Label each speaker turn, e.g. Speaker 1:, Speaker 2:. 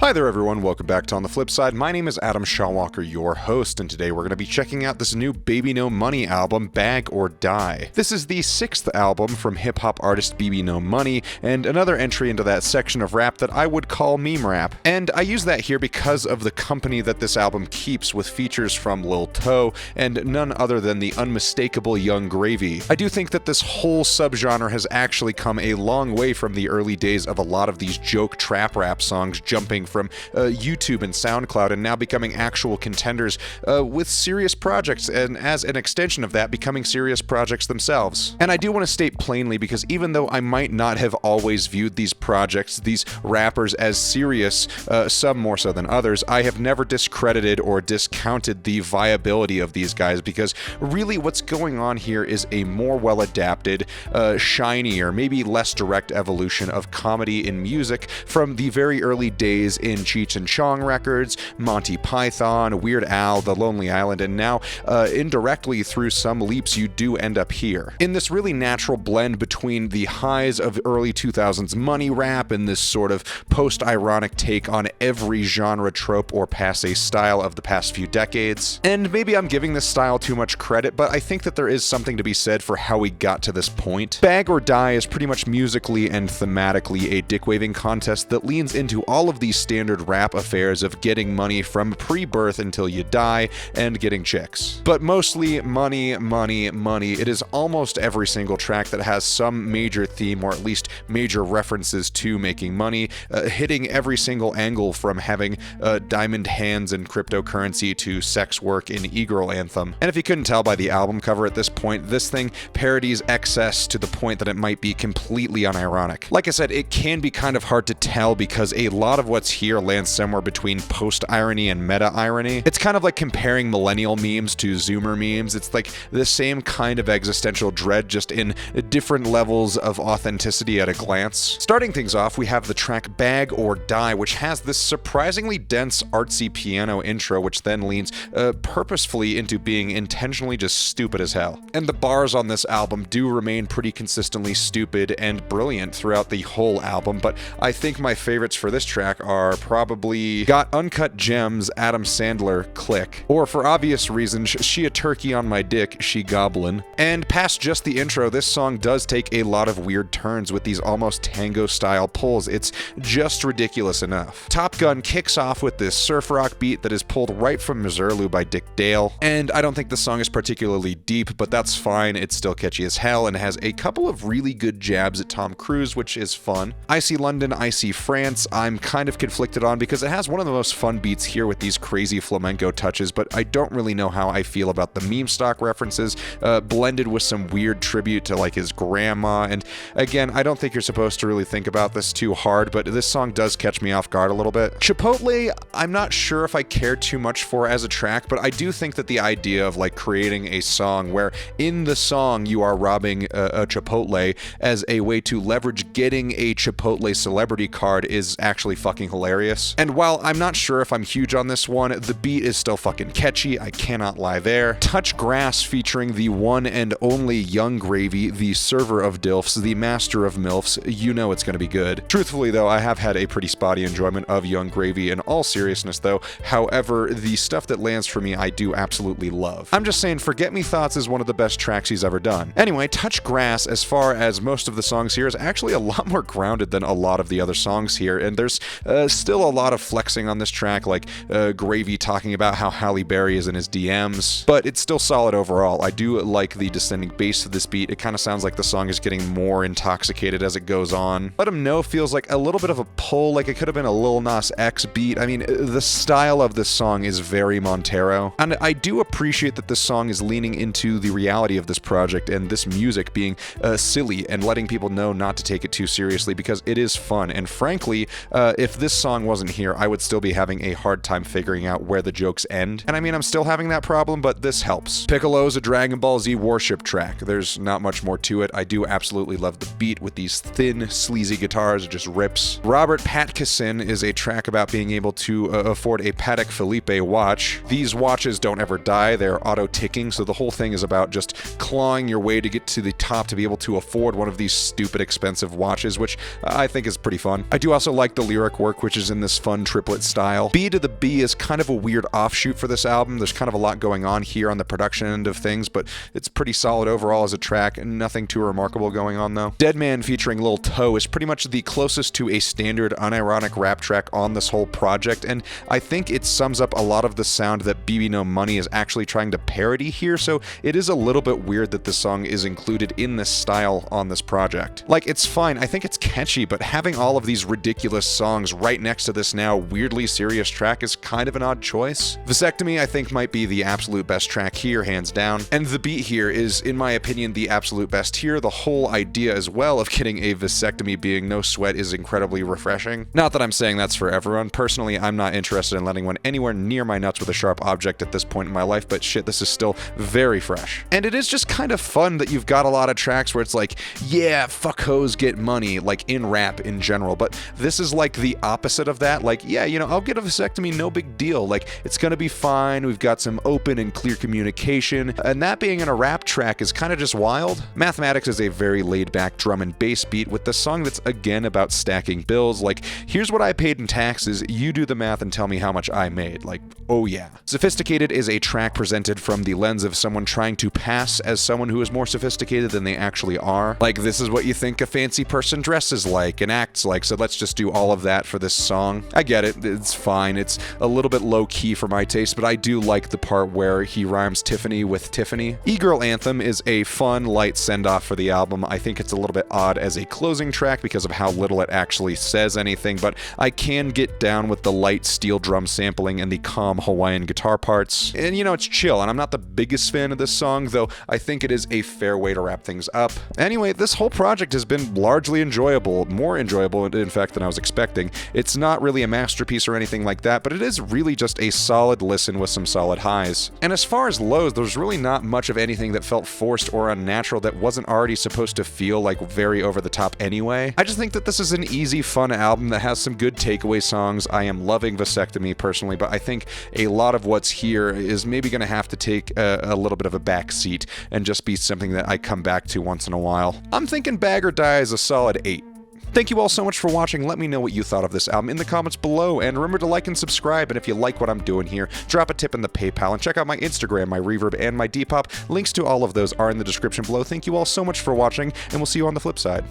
Speaker 1: Hi there everyone, welcome back to On the Flip Side. My name is Adam Shawwalker, your host, and today we're going to be checking out this new bbno Money album, Bag or Die. This is the 6th album from hip-hop artist bbno Money, and another entry into that section of rap that I would call meme rap. And I use that here because of the company that this album keeps, with features from Lil Toe and none other than the unmistakable Young Gravy. I do think that this whole subgenre has actually come a long way from the early days of a lot of these joke trap rap songs jumping from YouTube and SoundCloud and now becoming actual contenders with serious projects, and as an extension of that, becoming serious projects themselves. And I do want to state plainly, because even though I might not have always viewed these projects, these rappers, as serious, some more so than others, I have never discredited or discounted the viability of these guys, because really what's going on here is a more well-adapted, shinier, maybe less direct evolution of comedy in music from the very early days in Cheech and Chong records, Monty Python, Weird Al, The Lonely Island, and now indirectly through some leaps you do end up here. In this really natural blend between the highs of early 2000s money rap and this sort of post-ironic take on every genre trope or passe style of the past few decades. And maybe I'm giving this style too much credit, but I think that there is something to be said for how we got to this point. Bag or Die is pretty much musically and thematically a dick-waving contest that leans into all of these standard rap affairs of getting money from pre-birth until you die and getting chicks. But mostly money, money, money. It is almost every single track that has some major theme, or at least major references to making money, hitting every single angle from having diamond hands and cryptocurrency to sex work in E-Girl Anthem. And if you couldn't tell by the album cover at this point, this thing parodies excess to the point that it might be completely unironic. Like I said, it can be kind of hard to tell because a lot of what's here lands somewhere between post-irony and meta-irony. It's kind of like comparing millennial memes to Zoomer memes. It's like the same kind of existential dread, just in different levels of authenticity at a glance. Starting things off, we have the track Bag or Die, which has this surprisingly dense, artsy piano intro, which then leans purposefully into being intentionally just stupid as hell. And the bars on this album do remain pretty consistently stupid and brilliant throughout the whole album, but I think my favorites for this track are probably Got Uncut Gems, Adam Sandler, Click, or for obvious reasons, She a Turkey on My Dick, She Goblin. And past just the intro, this song does take a lot of weird turns with these almost tango-style pulls. It's just ridiculous enough. Top Gun kicks off with this surf rock beat that is pulled right from Missouri by Dick Dale, and I don't think the song is particularly deep, but that's fine. It's still catchy as hell and has a couple of really good jabs at Tom Cruise, which is fun. I See London, I See France, I'm kind of conflicted on because it has one of the most fun beats here with these crazy flamenco touches, but I don't really know how I feel about the meme stock references blended with some weird tribute to like his grandma. And again, I don't think you're supposed to really think about this too hard, but this song does catch me off guard a little bit. Chipotle, I'm not sure if I care too much for as a track, but I do think that the idea of like creating a song where in the song you are robbing a Chipotle as a way to leverage getting a Chipotle celebrity card is actually fucking hilarious. And while I'm not sure if I'm huge on this one, the beat is still fucking catchy, I cannot lie there. Touch Grass featuring the one and only Young Gravy, the server of DILFs, the master of MILFs, you know it's gonna be good. Truthfully though, I have had a pretty spotty enjoyment of Young Gravy in all seriousness though, however, the stuff that lands for me I do absolutely love. I'm just saying Forget Me Thoughts is one of the best tracks he's ever done. Anyway, Touch Grass, as far as most of the songs here, is actually a lot more grounded than a lot of the other songs here, and there's still a lot of flexing on this track, like Gravy talking about how Halle Berry is in his DMs, but it's still solid overall. I do like the descending bass of this beat. It kind of sounds like the song is getting more intoxicated as it goes on. Let 'Em Know feels like a little bit of a pull, like it could have been a Lil Nas X beat. I mean, the style of this song is very Montero, and I do appreciate that this song is leaning into the reality of this project and this music being silly and letting people know not to take it too seriously, because it is fun. And frankly, if this song wasn't here, I would still be having a hard time figuring out where the jokes end. And I mean, I'm still having that problem, but this helps. Piccolo's a Dragon Ball Z Warship track. There's not much more to it. I do absolutely love the beat with these thin, sleazy guitars. It just rips. Robert Pattinson is a track about being able to afford a Patek Philippe watch. These watches don't ever die. They're auto-ticking, so the whole thing is about just clawing your way to get to the top to be able to afford one of these stupid expensive watches, which I think is pretty fun. I do also like the lyric work, which is in this fun triplet style. B to the B is kind of a weird offshoot for this album. There's kind of a lot going on here on the production end of things, but it's pretty solid overall as a track. Nothing too remarkable going on though. Dead Man featuring Lil Toe is pretty much the closest to a standard unironic rap track on this whole project, and I think it sums up a lot of the sound that bbno Money is actually trying to parody here, so it is a little bit weird that this song is included in this style on this project. Like, it's fine, I think it's catchy, but having all of these ridiculous songs right next to this now weirdly serious track is kind of an odd choice. Vasectomy, I think, might be the absolute best track here, hands down, and the beat here is, in my opinion, the absolute best here. The whole idea as well of getting a vasectomy being no sweat is incredibly refreshing. Not that I'm saying that's for everyone. Personally, I'm not interested in letting one anywhere near my nuts with a sharp object at this point in my life, but shit, this is still very fresh. And it is just kind of fun that you've got a lot of tracks where it's like, yeah, fuck hoes, get money, like in rap in general, but this is like the opposite of that. Like, yeah, you know, I'll get a vasectomy, no big deal. Like, it's gonna be fine. We've got some open and clear communication, and that being in a rap track is kind of just wild. Mathematics is a very laid-back drum and bass beat with the song that's again about stacking bills. Like, here's what I paid in taxes, you do the math and tell me how much I made. Like, oh yeah. Sophisticated is a track presented from the lens of someone trying to pass as someone who is more sophisticated than they actually are. Like, this is what you think a fancy person dresses like and acts like, so let's just do all of that for this song. I get it, it's fine. It's a little bit low-key for my taste, but I do like the part where he rhymes Tiffany with Tiffany. E-Girl Anthem is a fun, light send-off for the album. I think it's a little bit odd as a closing track because of how little it actually says anything, but I can get down with the light steel drum sampling and the calm Hawaiian guitar parts. And you know, it's chill, and I'm not the biggest fan of this song, though I think it is a fair way to wrap things up. Anyway, this whole project has been largely enjoyable, more enjoyable in fact than I was expecting. It's not really a masterpiece or anything like that, but it is really just a solid listen with some solid highs. And as far as lows, there's really not much of anything that felt forced or unnatural that wasn't already supposed to feel like very over the top anyway. I just think that this is an easy, fun album that has some good takeaway songs. I am loving Vasectomy personally, but I think a lot of what's here is maybe going to have to take a little bit of a back seat and just be something that I come back to once in a while. I'm thinking Bag or Die is a solid 8. Thank you all so much for watching. Let me know what you thought of this album in the comments below, and remember to like and subscribe, and if you like what I'm doing here, drop a tip in the PayPal, and check out my Instagram, my Reverb, and my Depop. Links to all of those are in the description below. Thank you all so much for watching, and we'll see you on the flip side.